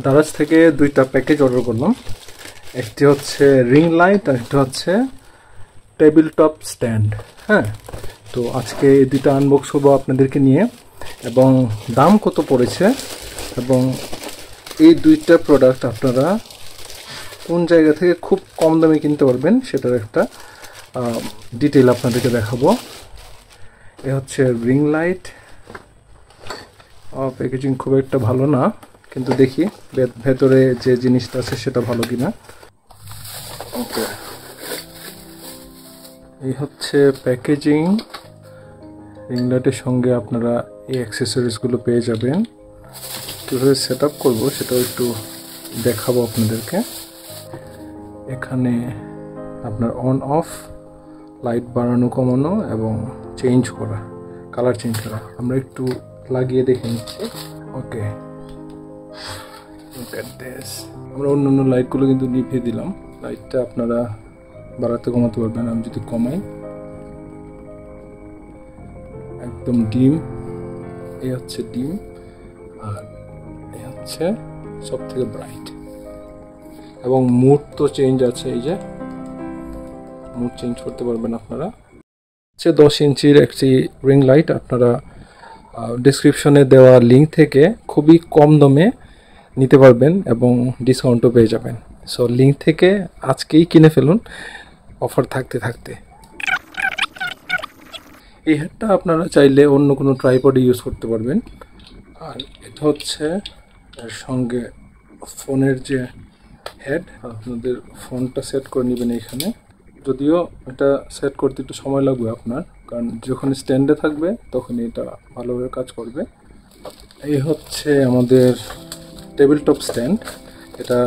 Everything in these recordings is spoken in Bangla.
দারাজ থেকে দুইটা প্যাকেজ অর্ডার করলাম। একটি হচ্ছে রিং লাইট আর একটা হচ্ছে টেবিল টপ স্ট্যান্ড। হ্যাঁ, তো আজকে এই দুইটা আনবক্স করবো আপনাদেরকে নিয়ে, এবং দাম কত পড়েছে এবং এই দুইটা প্রোডাক্ট আপনারা কোন জায়গা থেকে খুব কম দামে কিনতে পারবেন সেটার একটা ডিটেইল আপনাদেরকে দেখাবো। এ হচ্ছে রিং লাইট। প্যাকেজিং খুব একটা ভালো না, কিন্তু দেখি ভেতরে যে জিনিসটা আছে সেটা ভালো কিনা। ওকে, এই হচ্ছে প্যাকেজিং। রিং লাইটের সঙ্গে আপনারা এই অ্যাক্সেসরিজগুলো পেয়ে যাবেন। কীভাবে সেট আপ করবো সেটাও একটু দেখাবো আপনাদেরকে। এখানে আপনার অন অফ, লাইট বাড়ানো কমানো এবং চেঞ্জ করা, কালার চেঞ্জ করা। আমরা একটু লাগিয়ে দেখে নিচ্ছি। ওকে, আমরা অন্য লাইটগুলো কিন্তু নিভিয়ে দিলাম। লাইটটা আপনারা বাড়াতে কমাতে পারবেন। আমি যদি কমাই, একদম ডিম, এই হচ্ছে ডিম, আর এই হচ্ছে সব থেকে ব্রাইট। এবং মুড তো চেঞ্জ আছে, এই যে মুড চেঞ্জ করতে পারবেন আপনারা। হচ্ছে 10 ইঞ্চির একটি রিং লাইট। আপনারা ডেসক্রিপশনে দেওয়া লিঙ্ক থেকে খুবই কম দামে নিতে পারবেন এবং ডিসকাউন্টও পেয়ে যাবেন। সো লিঙ্ক থেকে আজকেই কিনে ফেলুন, অফার থাকতে থাকতে। এই হেডটা আপনারা চাইলে অন্য কোনো ট্রাইপডে ইউজ করতে পারবেন। আর এটা হচ্ছে এর সঙ্গে ফোনের যে হেড, আপনাদের ফোনটা সেট করে নেবেন এখানে। যদিও এটা সেট করতে একটু সময় লাগবে আপনার, কারণ যখন স্ট্যান্ডে থাকবে তখন এটা ভালোভাবে কাজ করবে। এই হচ্ছে আমাদের টেবিল টপ স্ট্যান্ড। এটা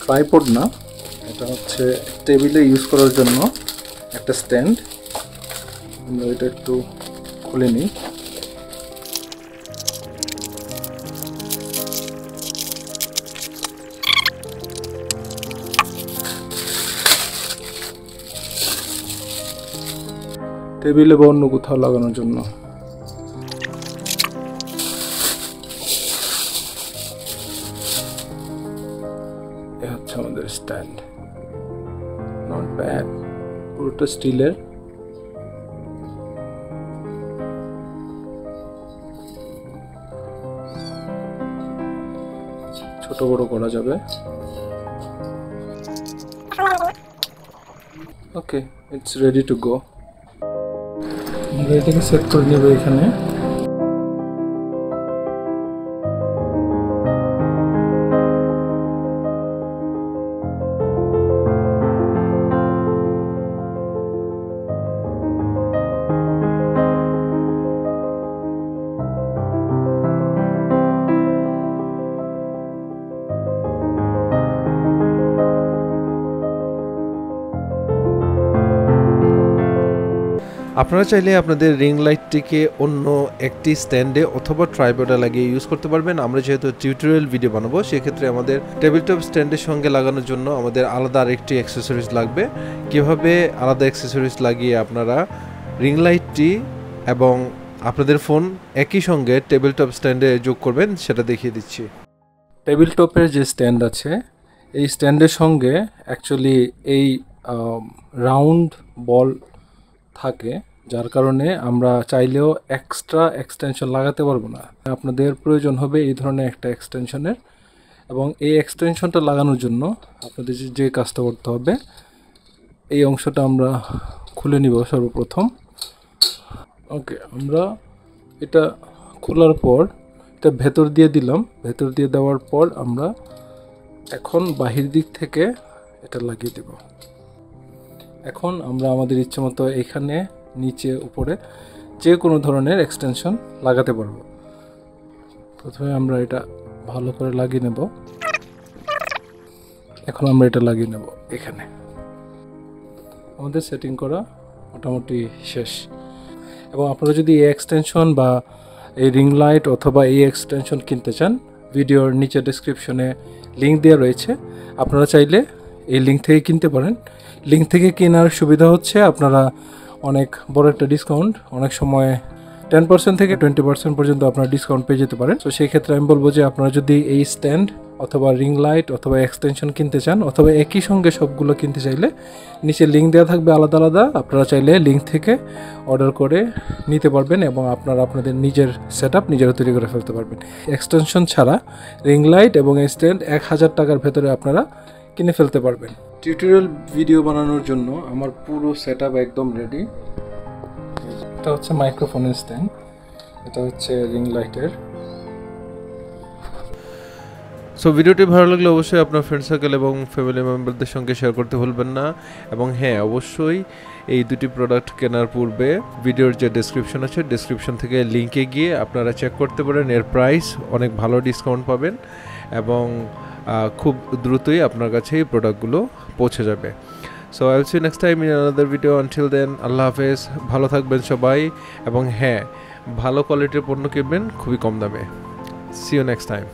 ট্রাইপড না, এটা হচ্ছে টেবিলে ইউজ করার জন্য একটা স্ট্যান্ড। আমরা এটা একটু খুলে নিই। টেবিলে বা অন্য কোথাও লাগানোর জন্য। এ হচ্ছে আমাদের স্ট্যান্ড। নট ব্যাড, পুরোটা স্টিলের। ছোট বড় করা যাবে। ওকে, ইটস রেডি টু গো। আমরা এটাকে সেট করে নেব এখানে। আপনারা চাইলে আপনাদের রিং লাইটটিকে অন্য একটি স্ট্যান্ডে অথবা ট্রাইপডে লাগিয়ে ইউজ করতে পারবেন। আমরা যেহেতু টিউটোরিয়াল ভিডিও বানাবো, সেক্ষেত্রে আমাদের টেবিল টপ স্ট্যান্ডের সঙ্গে লাগানোর জন্য আমাদের আলাদা আরেকটি অ্যাক্সেসরিজ লাগবে। কিভাবে আলাদা অ্যাক্সেসরিজ লাগিয়ে আপনারা রিং লাইটটি এবং আপনাদের ফোন একই সঙ্গে টেবিল টপ স্ট্যান্ডে যোগ করবেন সেটা দেখিয়ে দিচ্ছি। টেবিল টপের যে স্ট্যান্ড আছে, এই স্ট্যান্ডের সঙ্গে অ্যাকচুয়ালি এই রাউন্ড বল থাকে, যার কারণে আমরা চাইলেও এক্সট্রা এক্সটেনশন লাগাতে পারবো না। আপনাদের প্রয়োজন হবে এই ধরনের একটা এক্সটেনশনের, এবং এই এক্সটেনশনটা লাগানোর জন্য আপনাদের যে কাজটা করতে হবে, এই অংশটা আমরা খুলে নিব সর্বপ্রথম। ওকে, আমরা এটা খোলার পর এটা ভেতর দিয়ে দিলাম। ভেতর দিয়ে দেওয়ার পর আমরা এখন বাহির দিক থেকে এটা লাগিয়ে দেব। এখন আমরা আমাদের ইচ্ছে মতো এখানে, নিচে, উপরে যে কোনো ধরনের এক্সটেনশন লাগাতে পারবো। প্রথমে আমরা এটা ভালো করে লাগিয়ে নেব। এখন আমরা এটা লাগিয়ে নেব এখানে। আমাদের সেটিং করা মোটামুটি শেষ। এবং আপনারা যদি এই এক্সটেনশন বা এই রিং লাইট অথবা এই এক্সটেনশন কিনতে চান, ভিডিওর নিচে ডেসক্রিপশনে লিঙ্ক দেওয়া রয়েছে। আপনারা চাইলে এই লিঙ্ক থেকে কিনতে পারেন। লিঙ্ক থেকে কেনার সুবিধা হচ্ছে আপনারা অনেক বড় একটা ডিসকাউন্ট, অনেক সময় 10% থেকে 20% পর্যন্ত আপনারা ডিসকাউন্ট পেয়ে যেতে পারেন। তো সেই ক্ষেত্রে আমি বলবো যে আপনারা যদি এই স্ট্যান্ড অথবা রিং লাইট অথবা এক্সটেনশন কিনতে চান অথবা একই সঙ্গে সবগুলো কিনতে চাইলে নিচে লিঙ্ক দেওয়া থাকবে আলাদা আলাদা, আপনারা চাইলে লিঙ্ক থেকে অর্ডার করে নিতে পারবেন এবং আপনারা আপনাদের নিজের সেটআপ নিজেরা তৈরি করে ফেলতে পারবেন। এক্সটেনশন ছাড়া রিং লাইট এবং স্ট্যান্ড 1000 টাকার ভেতরে আপনারা কিনে ফেলতে পারবেন। টিউটোরিয়াল ভিডিও বানানোর জন্য আমার পুরো সেটআপ একদম রেডি। এটা হচ্ছে মাইক্রোফোনের স্ট্যান্ড, এটা হচ্ছে রিং লাইটের। সো ভিডিওটি ভালো লাগলে অবশ্যই আপনার ফ্রেন্ড সার্কেল এবং ফ্যামিলি মেম্বারদের সঙ্গে শেয়ার করতে ভুলবেন না। এবং হ্যাঁ, অবশ্যই এই দুটি প্রোডাক্ট কেনার পূর্বে ভিডিওর যে ডেসক্রিপশন আছে ডেসক্রিপশন থেকে লিঙ্কে গিয়ে আপনারা চেক করতে পারেন। এর প্রাইস অনেক ভালো ডিসকাউন্ট পাবেন এবং খুব দ্রুতই আপনার কাছে এই প্রোডাক্টগুলো পৌঁছে যাবে। So I will see next time in another video. Until then, আল্লাহ হাফেজ, ভালো থাকবেন সবাই এবং হ্যাঁ, ভালো কোয়ালিটির পণ্য কিনবেন খুবই কম দামে। See you next time.